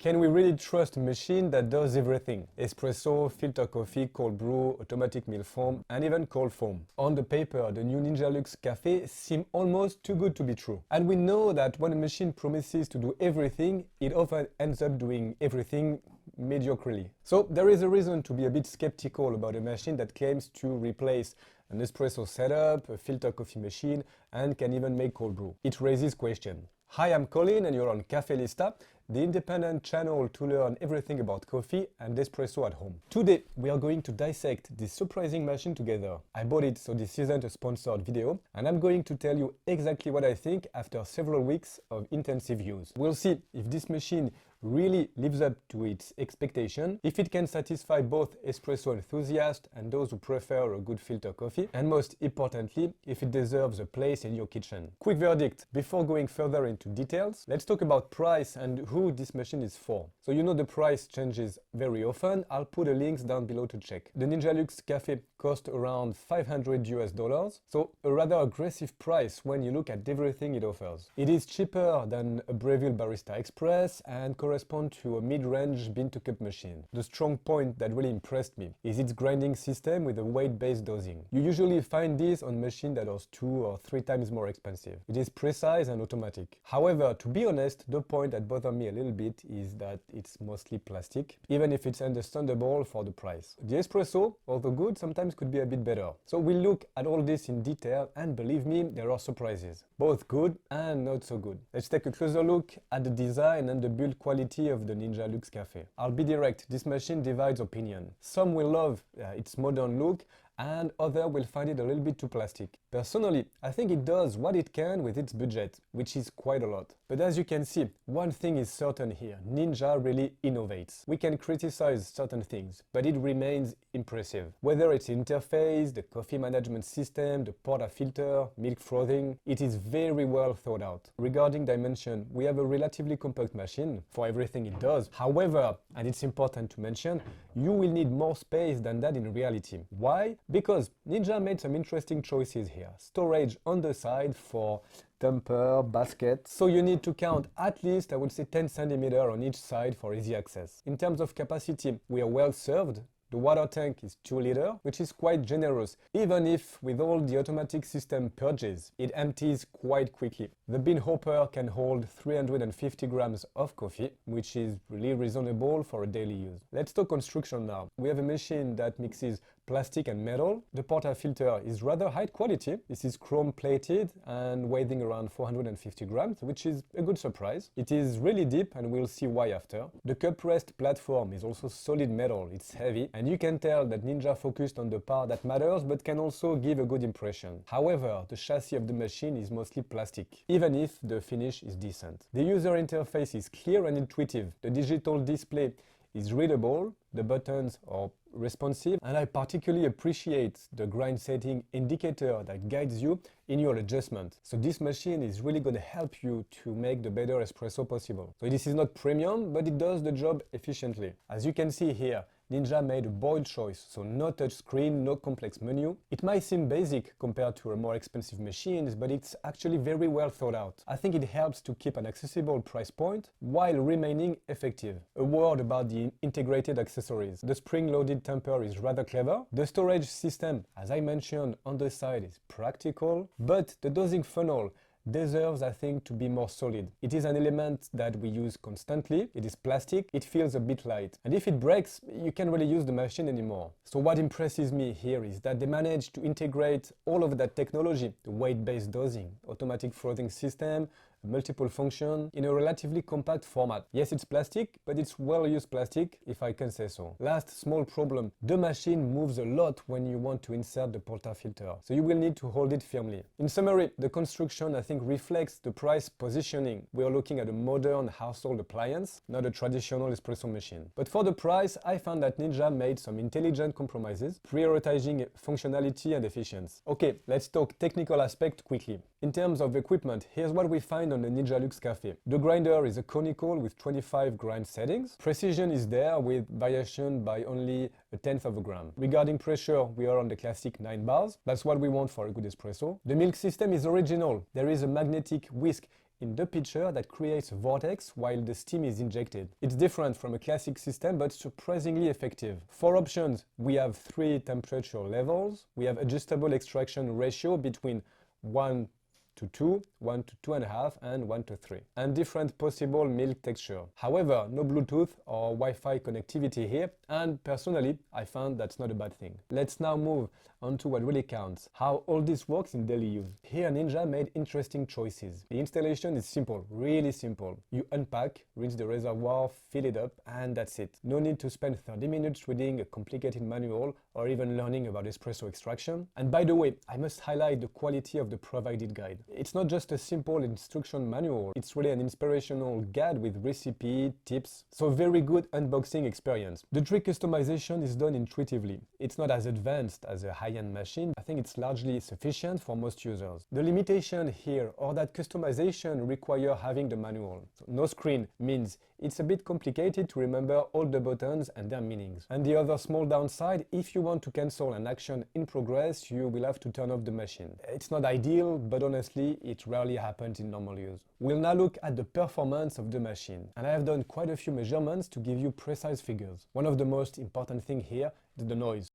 Can we really trust a machine that does everything? Espresso, filter coffee, cold brew, automatic meal foam, and even cold foam. On the paper, the new Ninja Luxe Coffee seem almost too good to be true. And we know that when a machine promises to do everything, it often ends up doing everything mediocrely. So there is a reason to be a bit skeptical about a machine that claims to replace an espresso setup, a filter coffee machine, and can even make cold brew. It raises questions. Hi, I'm Colin and you're on Cafelista, the independent channel to learn everything about coffee and espresso at home. Today, we are going to dissect this surprising machine together. I bought it, so this isn't a sponsored video, and I'm going to tell you exactly what I think after several weeks of intensive use. We'll see if this machine really lives up to its expectation, if it can satisfy both espresso enthusiasts and those who prefer a good filter coffee, and most importantly, if it deserves a place in your kitchen. Quick verdict, before going further into details, let's talk about price and who this machine is for. So you know the price changes very often. I'll put the links down below to check. The Ninja Luxe Coffee cost around $500, so a rather aggressive price when you look at everything it offers. It is cheaper than a Breville Barista Express and correspond to a mid-range bean-to-cup machine. The strong point that really impressed me is its grinding system with a weight-based dosing. You usually find this on machines that are 2 or 3 times more expensive. It is precise and automatic. However, to be honest, the point that bothers me a little bit is that it's mostly plastic, even if it's understandable for the price. The espresso, although good, sometimes could be a bit better. So we'll look at all this in detail, and believe me, there are surprises. Both good and not so good. Let's take a closer look at the design and the build quality of the Ninja Luxe Coffee. I'll be direct, this machine divides opinion. Some will love its modern look, and others will find it a little bit too plastic. Personally, I think it does what it can with its budget, which is quite a lot. But as you can see, one thing is certain here, Ninja really innovates. We can criticize certain things, but it remains impressive. Whether it's interface, the coffee management system, the portafilter, milk frothing, it is very well thought out. Regarding dimension, we have a relatively compact machine for everything it does. However, and it's important to mention, you will need more space than that in reality. Why? Because Ninja made some interesting choices here. Storage on the side for tamper, basket. So you need to count at least, I would say, 10 centimeters on each side for easy access. In terms of capacity, we are well served. The water tank is 2 liters, which is quite generous, even if with all the automatic system purges, it empties quite quickly. The bean hopper can hold 350 grams of coffee, which is really reasonable for a daily use. Let's talk construction now. We have a machine that mixes plastic and metal. The portafilter is rather high quality. This is chrome plated and weighing around 450 grams, which is a good surprise. It is really deep, and we'll see why after. The cup rest platform is also solid metal. It's heavy, and you can tell that Ninja focused on the part that matters but can also give a good impression. However, the chassis of the machine is mostly plastic, even if the finish is decent. The user interface is clear and intuitive. The digital display is readable, the buttons are responsive, and I particularly appreciate the grind setting indicator that guides you in your adjustment. So this machine is really going to help you to make the better espresso possible. So this is not premium, but it does the job efficiently. As you can see here, Ninja made a bold choice, so no touch screen, no complex menu. It might seem basic compared to more expensive machines, but it's actually very well thought out. I think it helps to keep an accessible price point while remaining effective. A word about the integrated accessories. The spring-loaded tamper is rather clever. The storage system, as I mentioned on the side, is practical, but the dosing funnel deserves, I think, to be more solid. It is an element that we use constantly. It is plastic. It feels a bit light. And if it breaks, you can't really use the machine anymore. So what impresses me here is that they managed to integrate all of that technology, the weight-based dosing, automatic frothing system, multiple function in a relatively compact format. Yes, it's plastic, but it's well-used plastic, if I can say so. Last small problem, the machine moves a lot when you want to insert the portafilter, so you will need to hold it firmly. In summary, the construction, I think, reflects the price positioning. We are looking at a modern household appliance, not a traditional espresso machine. But for the price, I found that Ninja made some intelligent compromises, prioritizing functionality and efficiency. Okay, let's talk technical aspect quickly. In terms of equipment, here's what we find on the Ninja Luxe Coffee. The grinder is a conical with 25 grind settings. Precision is there with variation by only 1/10 of a gram. Regarding pressure, we are on the classic 9 bars. That's what we want for a good espresso. The milk system is original. There is a magnetic whisk in the pitcher that creates a vortex while the steam is injected. It's different from a classic system, but surprisingly effective. For options, we have 3 temperature levels. We have adjustable extraction ratio between 1 to 2, 1 to 2.5, and 1 to 3, and different possible milk texture. However, no Bluetooth or Wi-Fi connectivity here, and personally, I found that's not a bad thing. Let's now move on to what really counts, how all this works in daily use. Here Ninja made interesting choices. The installation is simple, really simple. You unpack, rinse the reservoir, fill it up, and that's it. No need to spend 30 minutes reading a complicated manual or even learning about espresso extraction. And by the way, I must highlight the quality of the provided guide. It's not just a simple instruction manual, it's really an inspirational guide with recipe, tips, so very good unboxing experience. The trick customization is done intuitively. It's not as advanced as a high-end machine. I think it's largely sufficient for most users. The limitation here or that customization require having the manual. So no screen means it's a bit complicated to remember all the buttons and their meanings. And the other small downside, if you want to cancel an action in progress, you will have to turn off the machine. It's not ideal, but honestly, it rarely happens in normal use. We'll now look at the performance of the machine. And I have done quite a few measurements to give you precise figures. One of the most important things here is the noise.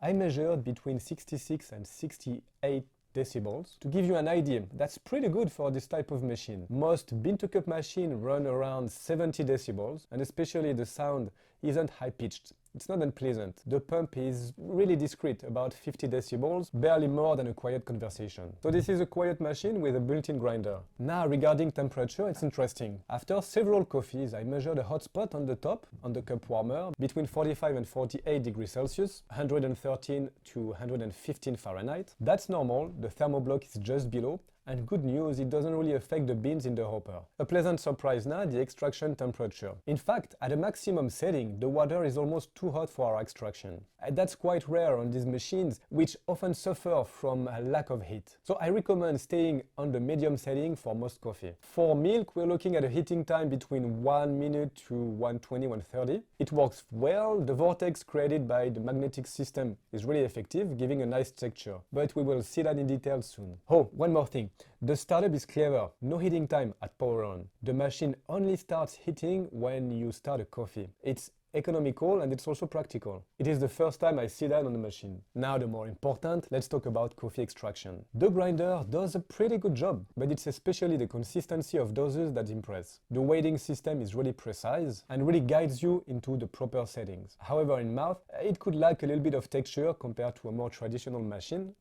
I measured between 66 and 68 decibels. To give you an idea, that's pretty good for this type of machine. Most bean-to-cup machines run around 70 decibels, and especially the sound isn't high-pitched. It's not unpleasant. The pump is really discreet, about 50 decibels, barely more than a quiet conversation. So this is a quiet machine with a built-in grinder. Now regarding temperature, it's interesting. After several coffees, I measured a hot spot on the top, on the cup warmer, between 45 and 48 degrees Celsius, 113 to 115 Fahrenheit. That's normal, the thermoblock is just below, and good news, it doesn't really affect the beans in the hopper. A pleasant surprise now, the extraction temperature. In fact, at a maximum setting, the water is almost too hot for our extraction. And that's quite rare on these machines, which often suffer from a lack of heat. So I recommend staying on the medium setting for most coffee. For milk, we're looking at a heating time between 1 minute to 120, 130. It works well, the vortex created by the magnetic system is really effective, giving a nice texture. But we will see that in detail soon. Oh, one more thing. The startup is clever, no heating time at power on. The machine only starts heating when you start a coffee. It's economical and it's also practical. It is the first time I see that on the machine. Now the more important, let's talk about coffee extraction. The grinder does a pretty good job, but it's especially the consistency of doses that impress. The weighting system is really precise and really guides you into the proper settings. However, in mouth, it could lack a little bit of texture compared to a more traditional machine.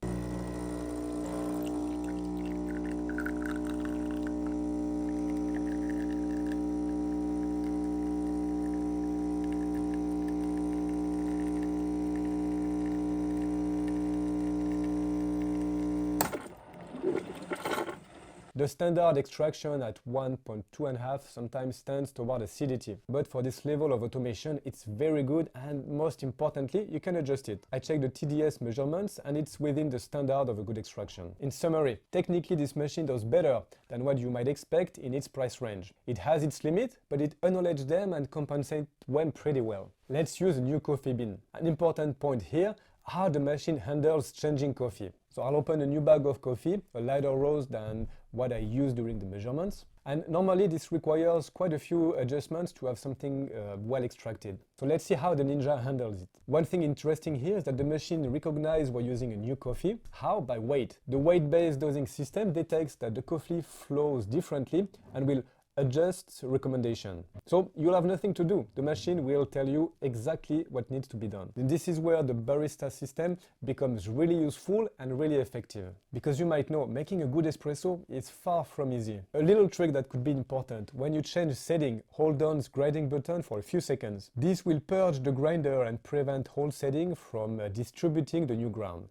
The standard extraction at 1.2.5 sometimes stands toward acidity, but for this level of automation it's very good, and most importantly you can adjust it. I checked the TDS measurements and it's within the standard of a good extraction. In summary, technically this machine does better than what you might expect in its price range. It has its limit, but it acknowledges them and compensates them pretty well. Let's use a new coffee bean. An important point here, how the machine handles changing coffee. So I'll open a new bag of coffee, a lighter roast than what I used during the measurements. And normally this requires quite a few adjustments to have something well extracted. So let's see how the Ninja handles it. One thing interesting here is that the machine recognizes we're using a new coffee. How? By weight. The weight-based dosing system detects that the coffee flows differently and will adjust recommendation. So you'll have nothing to do. The machine will tell you exactly what needs to be done. And this is where the Barista system becomes really useful and really effective. Because you might know, making a good espresso is far from easy. A little trick that could be important: when you change setting, hold down the grinding button for a few seconds. This will purge the grinder and prevent hold setting from distributing the new ground.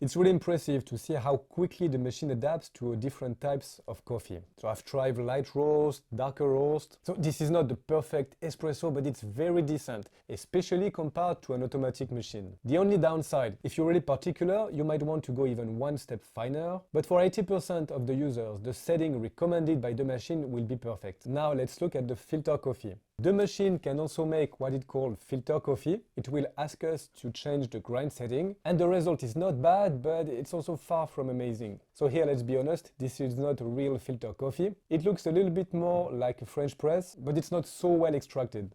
It's really impressive to see how quickly the machine adapts to different types of coffee. So I've tried light roast, darker roast. So this is not the perfect espresso, but it's very decent, especially compared to an automatic machine. The only downside, if you're really particular, you might want to go even one step finer, but for 80% of the users, the setting recommended by the machine will be perfect. Now let's look at the filter coffee. The machine can also make what it called filter coffee. It will ask us to change the grind setting, and the result is not bad, but it's also far from amazing. So here, let's be honest, this is not a real filter coffee. It looks a little bit more like a French press, but it's not so well extracted.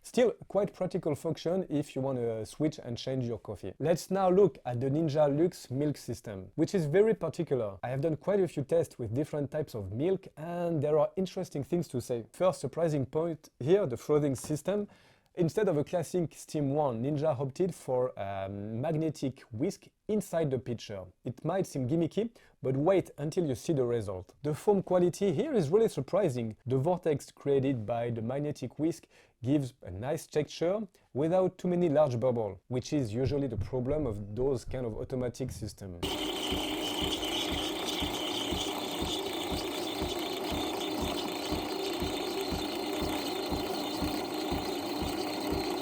Still, quite practical function if you want to switch and change your coffee. Let's now look at the Ninja Luxe milk system, which is very particular. I have done quite a few tests with different types of milk, and there are interesting things to say. First surprising point here, the frothing system. Instead of a classic steam one, Ninja opted for a magnetic whisk inside the pitcher. It might seem gimmicky, but wait until you see the result. The foam quality here is really surprising. The vortex created by the magnetic whisk gives a nice texture without too many large bubbles, which is usually the problem of those kind of automatic systems.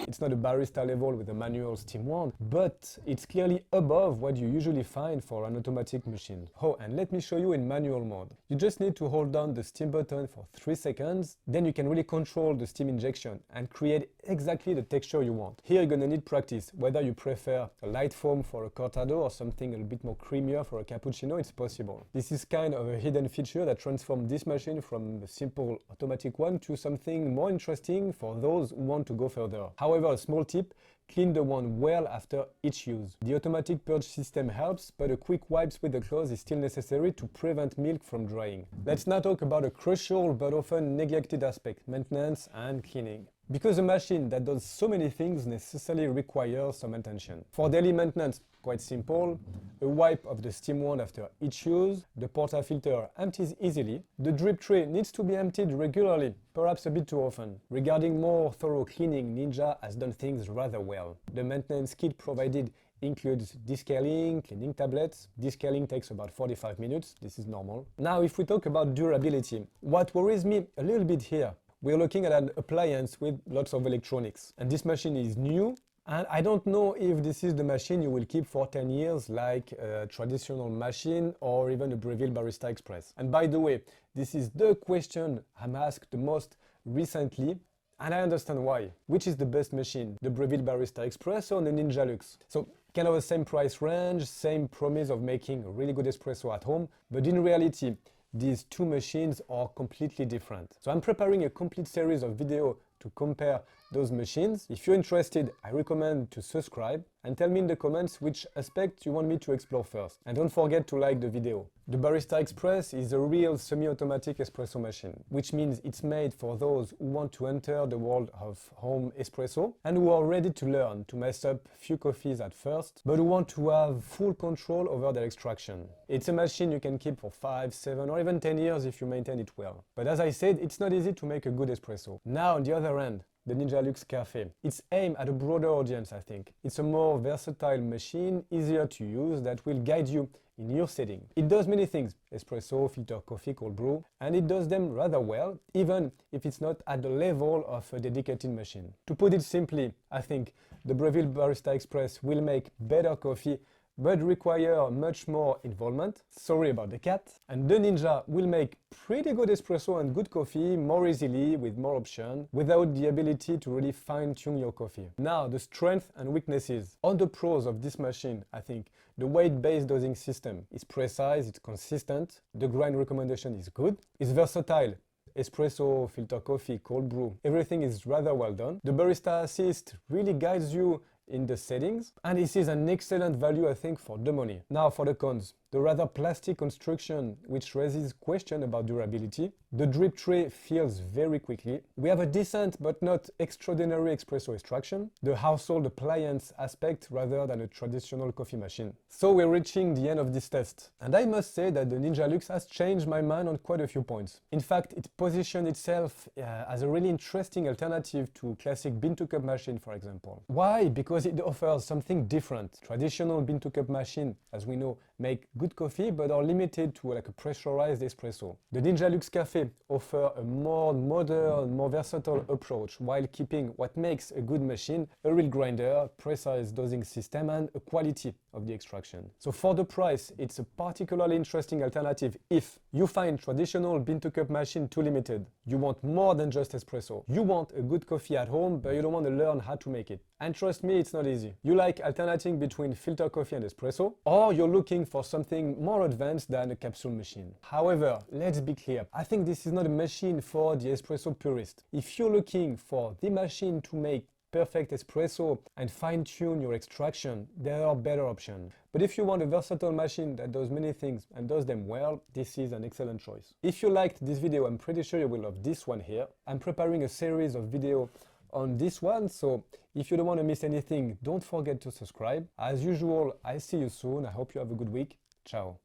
It's not a barista level with a manual steam wand, but it's clearly above what you usually find for an automatic machine. Oh, and let me show you in manual mode. You just need to hold down the steam button for 3 seconds, then you can really control the steam injection and create exactly the texture you want. Here you're gonna need practice. Whether you prefer a light foam for a cortado or something a bit more creamier for a cappuccino, it's possible. This is kind of a hidden feature that transforms this machine from a simple automatic one to something more interesting for those who want to go further. However, a small tip, clean the wand well after each use. The automatic purge system helps, but a quick wipes with the cloth is still necessary to prevent milk from drying. Let's now talk about a crucial but often neglected aspect, maintenance and cleaning. Because a machine that does so many things necessarily requires some attention. For daily maintenance, quite simple, a wipe of the steam wand after each use, the portafilter empties easily, the drip tray needs to be emptied regularly, perhaps a bit too often. Regarding more thorough cleaning, Ninja has done things rather well. The maintenance kit provided includes descaling, cleaning tablets. Descaling takes about 45 minutes, this is normal. Now if we talk about durability, what worries me a little bit here, we're looking at an appliance with lots of electronics, and this machine is new, and I don't know if this is the machine you will keep for 10 years like a traditional machine or even a Breville Barista Express. And by the way, this is the question I'm asked the most recently, and I understand why. Which is the best machine, the Breville Barista Express or the Ninja Luxe? So kind of the same price range, same promise of making a really good espresso at home, but in reality, these two machines are completely different. So I'm preparing a complete series of videos to compare those machines. If you're interested, I recommend to subscribe and tell me in the comments which aspect you want me to explore first. And don't forget to like the video. The Barista Express is a real semi-automatic espresso machine, which means it's made for those who want to enter the world of home espresso and who are ready to learn to mess up few coffees at first, but who want to have full control over their extraction. It's a machine you can keep for 5, 7 or even 10 years if you maintain it well. But as I said, it's not easy to make a good espresso. Now on the other hand, the Ninja Luxe Coffee. It's aimed at a broader audience, I think. It's a more versatile machine, easier to use, that will guide you in your setting. It does many things, espresso, filter coffee, cold brew, and it does them rather well, even if it's not at the level of a dedicated machine. To put it simply, I think the Breville Barista Express will make better coffee but require much more involvement. Sorry about the cat. And the Ninja will make pretty good espresso and good coffee more easily with more options without the ability to really fine-tune your coffee. Now, the strengths and weaknesses. On the pros of this machine, I think the weight-based dosing system is precise, it's consistent, the grind recommendation is good, it's versatile. Espresso, filter coffee, cold brew, everything is rather well done. The Barista Assist really guides you in the settings, and this is an excellent value, I think, for the money. Now for the cons. the rather plastic construction, which raises questions about durability. The drip tray fills very quickly. We have a decent but not extraordinary espresso extraction. The household appliance aspect rather than a traditional coffee machine. So we're reaching the end of this test. And I must say that the Ninja Luxe has changed my mind on quite a few points. In fact, it positioned itself as a really interesting alternative to classic bean-to-cup machine, for example. Why? Because it offers something different. Traditional bean-to-cup machine, as we know, make good coffee but are limited to like a pressurized espresso. The Ninja Luxe Cafe offer a more modern, more versatile approach while keeping what makes a good machine, a real grinder, precise dosing system and a quality of the extraction. So for the price, it's a particularly interesting alternative if you find traditional bean-to-cup machine too limited. You want more than just espresso. You want a good coffee at home, but you don't want to learn how to make it. And trust me, it's not easy. You like alternating between filter coffee and espresso, or you're looking for something more advanced than a capsule machine. However, let's be clear. I think this is not a machine for the espresso purist. If you're looking for the machine to make perfect espresso and fine-tune your extraction, there are better options. But if you want a versatile machine that does many things and does them well, this is an excellent choice. If you liked this video, I'm pretty sure you will love this one here. I'm preparing a series of videos on this one, so if you don't want to miss anything, don't forget to subscribe. As usual, I see you soon. I hope you have a good week. Ciao.